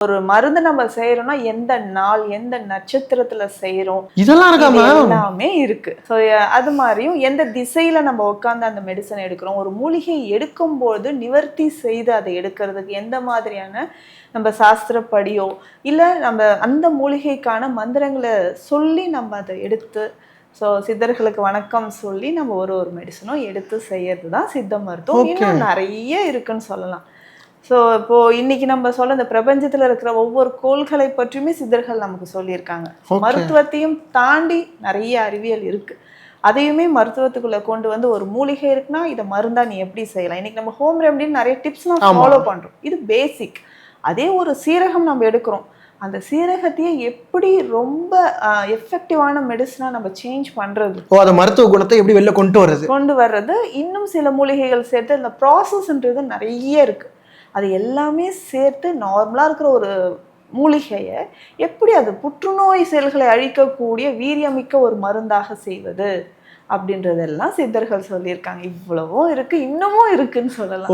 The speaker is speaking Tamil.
ஒரு மருந்து நம்ம செய்யறோம்னா எந்த நாள் எந்த நட்சத்திரத்துல செய்யறோம் இதெல்லாம் இருக்காம எல்லாமே இருக்கு. ஸோ அது மாதிரியும் எந்த திசையில நம்ம உட்காந்து அந்த மெடிசன் எடுக்கிறோம், ஒரு மூலிகை எடுக்கும்போது நிவர்த்தி செய்து அதை எடுக்கிறதுக்கு எந்த மாதிரியான நம்ம சாஸ்திரப்படியோ இல்லை நம்ம அந்த மூலிகைக்கான மந்திரங்களை சொல்லி நம்ம அதை எடுத்து ஸோ சித்தர்களுக்கு வணக்கம் சொல்லி நம்ம ஒரு ஒரு மெடிசனும் எடுத்து செய்யறது தான் சித்த மருத்துவம். இன்னும் நிறைய இருக்குன்னு சொல்லலாம். ஸோ இப்போ இன்னைக்கு நம்ம சொல்ல இந்த பிரபஞ்சத்துல இருக்கிற ஒவ்வொரு கோள்களை பற்றியுமே சித்தர்கள் நமக்கு சொல்லியிருக்காங்க. மருத்துவத்தையும் தாண்டி நிறைய அறிவியல் இருக்கு. அதையுமே மருத்துவத்துக்குள்ள கொண்டு வந்து ஒரு மூலிகை இருக்குன்னா இதை மருந்தா நீ எப்படி செய்யலாம். இன்னைக்கு நம்ம ஹோம் ரெமடின்னு நிறைய டிப்ஸ்லாம் ஃபாலோ பண்றோம். இது பேசிக். அதே ஒரு சீரகம் நம்ம எடுக்கிறோம், அந்த சீரகத்தையே எப்படி ரொம்ப எஃபெக்டிவான மெடிசனா நம்ம சேஞ்ச் பண்றது, அந்த மருத்துவ குணத்தை எப்படி வெளில கொண்டு வர்றது இன்னும் சில மூலிகைகள் சேர்த்து இந்த ப்ராசஸ்ன்றது நிறைய இருக்கு. அது எல்லாமே சேர்த்து நார்மலா இருக்கிற ஒரு மூலிகையை எப்படி அது புற்றுநோய் செல்களை அழிக்கக்கூடிய வீரியமிக்க ஒரு மருந்தாக செய்வது அப்படின்றதெல்லாம் சித்தர்கள் சொல்லியிருக்காங்க. இவ்வளவும் இருக்கு, இன்னமும் இருக்குன்னு சொல்லலாம்.